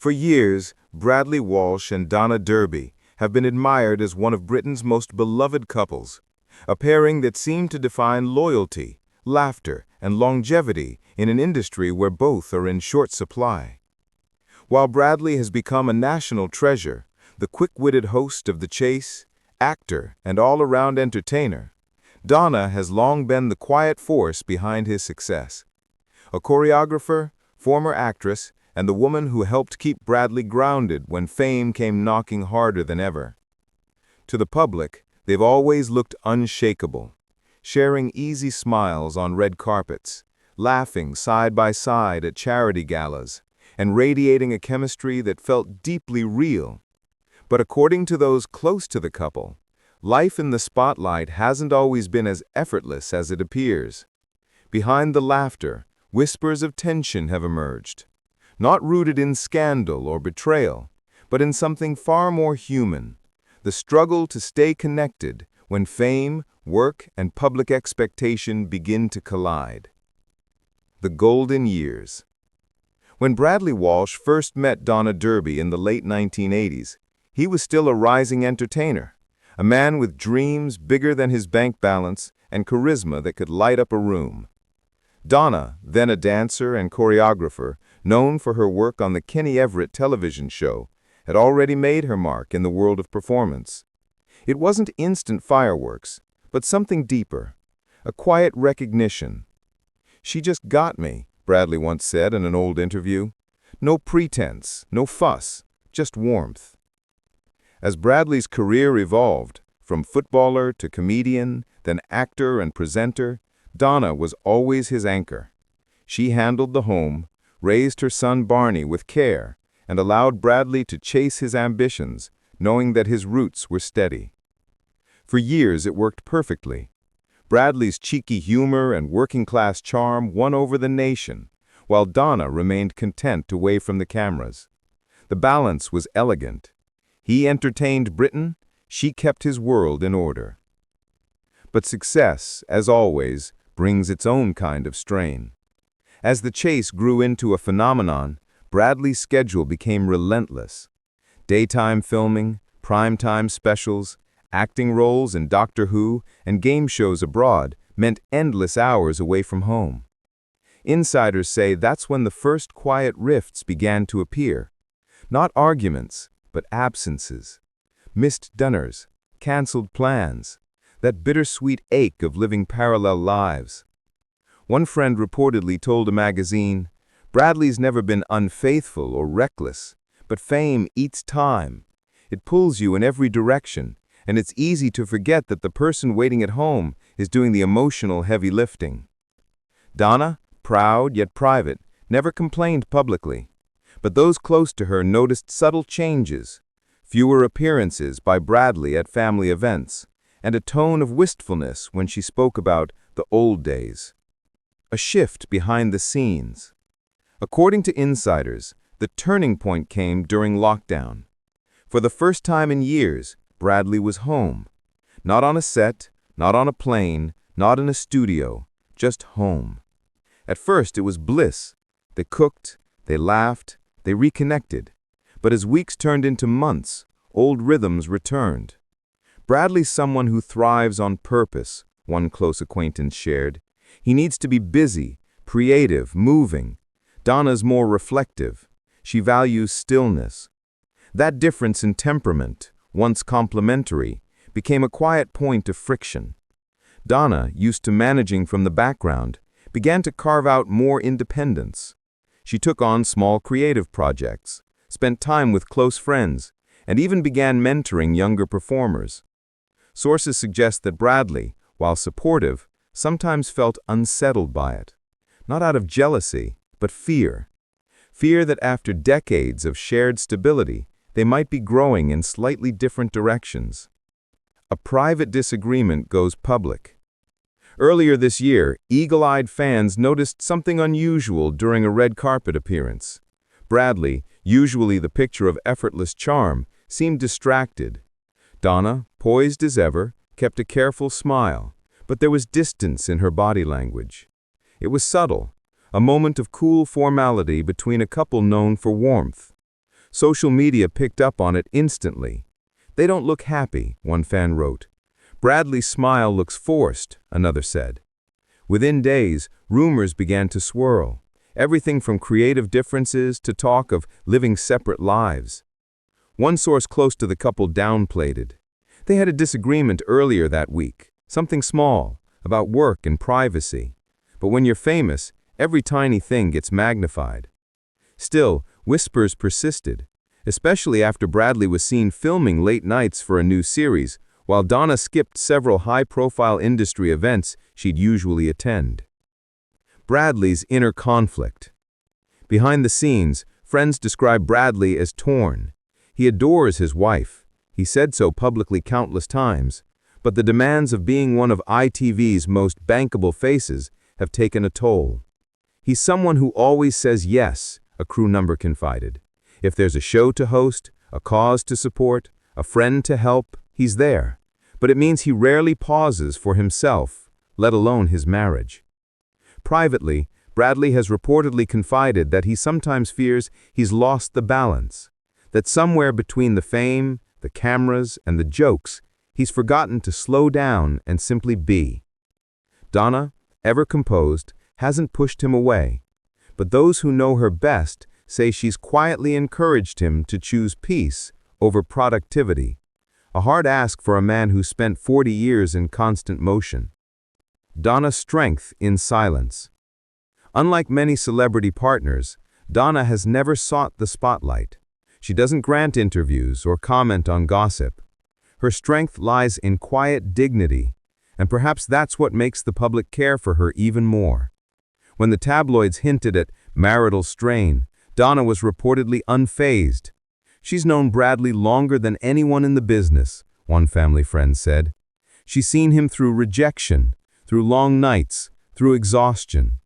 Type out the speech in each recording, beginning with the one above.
For years, Bradley Walsh and Donna Derby have been admired as one of Britain's most beloved couples, a pairing that seemed to define loyalty, laughter, and longevity in an industry where both are in short supply. While Bradley has become a national treasure, the quick-witted host of The Chase, actor, and all-around entertainer, Donna has long been the quiet force behind his success. A choreographer, former actress, and the woman who helped keep Bradley grounded when fame came knocking harder than ever. To the public, they've always looked unshakable, sharing easy smiles on red carpets, laughing side by side at charity galas, and radiating a chemistry that felt deeply real. But according to those close to the couple, life in the spotlight hasn't always been as effortless as it appears. Behind the laughter, whispers of tension have emerged, not rooted in scandal or betrayal, but in something far more human: the struggle to stay connected when fame, work, and public expectation begin to collide. The golden years. When Bradley Walsh first met Donna Derby in the late 1980s, he was still a rising entertainer, a man with dreams bigger than his bank balance and charisma that could light up a room. Donna, then a dancer and choreographer, known for her work on the Kenny Everett television show, had already made her mark in the world of performance. It wasn't instant fireworks, but something deeper, a quiet recognition. "She just got me," Bradley once said in an old interview. "No pretense, no fuss, just warmth." As Bradley's career evolved, from footballer to comedian, then actor and presenter, Donna was always his anchor. She handled the home, raised her son Barney with care, and allowed Bradley to chase his ambitions, knowing that his roots were steady. For years it worked perfectly. Bradley's cheeky humor and working-class charm won over the nation, while Donna remained content away from the cameras. The balance was elegant. He entertained Britain, she kept his world in order. But success, as always, brings its own kind of strain. As The Chase grew into a phenomenon, Bradley's schedule became relentless. Daytime filming, primetime specials, acting roles in Doctor Who, and game shows abroad meant endless hours away from home. Insiders say that's when the first quiet rifts began to appear. Not arguments, but absences. Missed dinners, canceled plans, that bittersweet ache of living parallel lives. One friend reportedly told a magazine, "Bradley's never been unfaithful or reckless, but fame eats time. It pulls you in every direction, and it's easy to forget that the person waiting at home is doing the emotional heavy lifting." Donna, proud yet private, never complained publicly. But those close to her noticed subtle changes: fewer appearances by Bradley at family events, and a tone of wistfulness when she spoke about the old days. A shift behind the scenes. According to insiders, the turning point came during lockdown. For the first time in years, Bradley was home. Not on a set, not on a plane, not in a studio, just home. At first it was bliss. They cooked, they laughed, they reconnected. But as weeks turned into months, old rhythms returned. "Bradley's someone who thrives on purpose," one close acquaintance shared. "He needs to be busy, creative, moving. Donna's more reflective. She values stillness." That difference in temperament, once complementary, became a quiet point of friction. Donna, used to managing from the background, began to carve out more independence. She took on small creative projects, spent time with close friends, and even began mentoring younger performers. Sources suggest that Bradley, while supportive, sometimes felt unsettled by it. Not out of jealousy, but fear. Fear that after decades of shared stability, they might be growing in slightly different directions. A private disagreement goes public. Earlier this year, eagle-eyed fans noticed something unusual during a red carpet appearance. Bradley, usually the picture of effortless charm, seemed distracted. Donna, poised as ever, kept a careful smile, but there was distance in her body language. It was subtle, a moment of cool formality between a couple known for warmth. Social media picked up on it instantly. "They don't look happy," one fan wrote. "Bradley's smile looks forced," another said. Within days, rumors began to swirl, everything from creative differences to talk of living separate lives. One source close to the couple downplayed it. They had a disagreement earlier that week, something small, about work and privacy. But when you're famous, every tiny thing gets magnified. Still, whispers persisted, especially after Bradley was seen filming late nights for a new series, while Donna skipped several high-profile industry events she'd usually attend. Bradley's inner conflict. Behind the scenes, friends describe Bradley as torn. He adores his wife. He said so publicly countless times, but the demands of being one of ITV's most bankable faces have taken a toll. "He's someone who always says yes," a crew member confided. "If there's a show to host, a cause to support, a friend to help, he's there. But it means he rarely pauses for himself, let alone his marriage." Privately, Bradley has reportedly confided that he sometimes fears he's lost the balance, that somewhere between the fame, the cameras, and the jokes, he's forgotten to slow down and simply be. Donna, ever composed, hasn't pushed him away, but those who know her best say she's quietly encouraged him to choose peace over productivity, a hard ask for a man who spent 40 years in constant motion. Donna's strength in silence. Unlike many celebrity partners, Donna has never sought the spotlight. She doesn't grant interviews or comment on gossip. Her strength lies in quiet dignity, and perhaps that's what makes the public care for her even more. When the tabloids hinted at marital strain, Donna was reportedly unfazed. "She's known Bradley longer than anyone in the business," one family friend said. "She's seen him through rejection, through long nights, through exhaustion.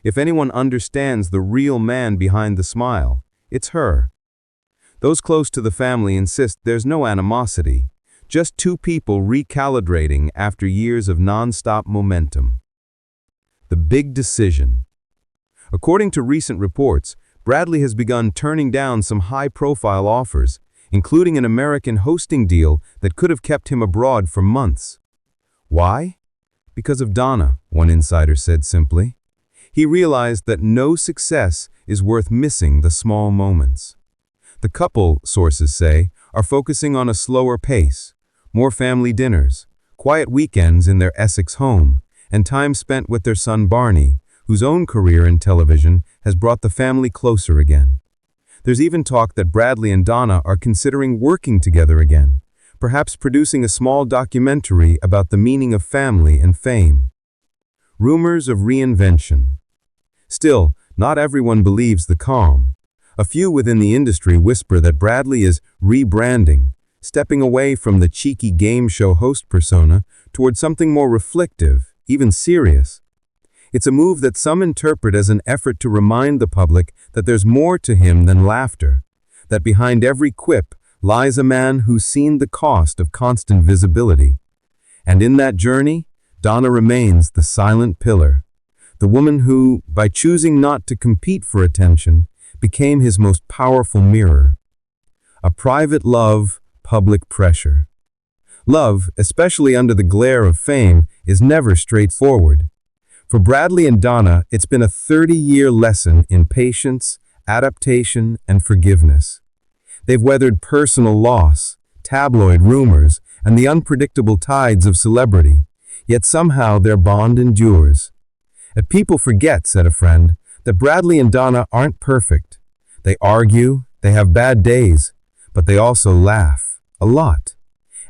If anyone understands the real man behind the smile, it's her." Those close to the family insist there's no animosity, just two people recalibrating after years of non-stop momentum. The big decision. According to recent reports, Bradley has begun turning down some high-profile offers, including an American hosting deal that could have kept him abroad for months. Why? Because of Donna, one insider said simply. He realized that no success is worth missing the small moments. The couple, sources say, are focusing on a slower pace, more family dinners, quiet weekends in their Essex home, and time spent with their son Barney, whose own career in television has brought the family closer again. There's even talk that Bradley and Donna are considering working together again, perhaps producing a small documentary about the meaning of family and fame. Rumors of reinvention. Still, not everyone believes the calm. A few within the industry whisper that Bradley is rebranding, stepping away from the cheeky game show host persona toward something more reflective, even serious. It's a move that some interpret as an effort to remind the public that there's more to him than laughter, that behind every quip lies a man who's seen the cost of constant visibility. And in that journey, Donna remains the silent pillar, the woman who, by choosing not to compete for attention, became his most powerful mirror. A private love, public pressure. Love, especially under the glare of fame, is never straightforward. For Bradley and Donna, it's been a 30-year lesson in patience, adaptation, and forgiveness. They've weathered personal loss, tabloid rumors, and the unpredictable tides of celebrity, yet somehow their bond endures. "And people forget," said a friend, "that Bradley and Donna aren't perfect. They argue, they have bad days, but they also laugh, a lot.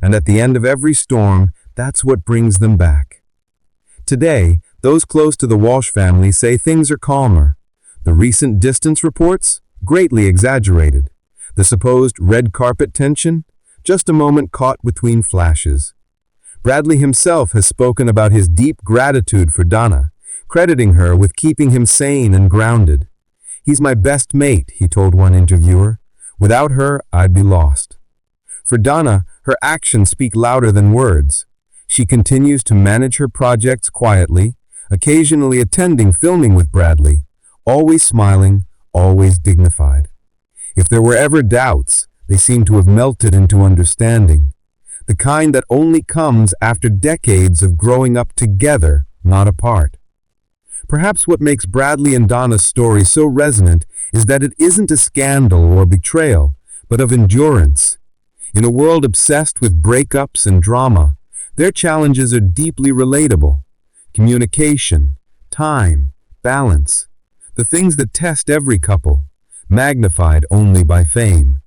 And at the end of every storm, that's what brings them back." Today, those close to the Walsh family say things are calmer. The recent distance reports? Greatly exaggerated. The supposed red carpet tension? Just a moment caught between flashes. Bradley himself has spoken about his deep gratitude for Donna, crediting her with keeping him sane and grounded. "He's my best mate," he told one interviewer. "Without her, I'd be lost." For Donna, her actions speak louder than words. She continues to manage her projects quietly, occasionally attending filming with Bradley, always smiling, always dignified. If there were ever doubts, they seem to have melted into understanding, the kind that only comes after decades of growing up together, not apart. Perhaps what makes Bradley and Donna's story so resonant is that it isn't a scandal or betrayal, but of endurance. In a world obsessed with breakups and drama, their challenges are deeply relatable. Communication, time, balance, the things that test every couple, magnified only by fame.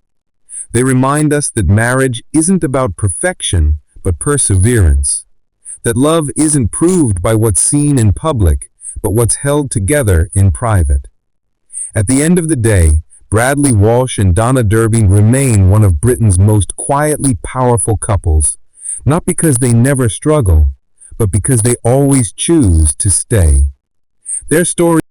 They remind us that marriage isn't about perfection, but perseverance. That love isn't proved by what's seen in public, but what's held together in private. At the end of the day, Bradley Walsh and Donna Derby remain one of Britain's most quietly powerful couples, not because they never struggle, but because they always choose to stay. Their story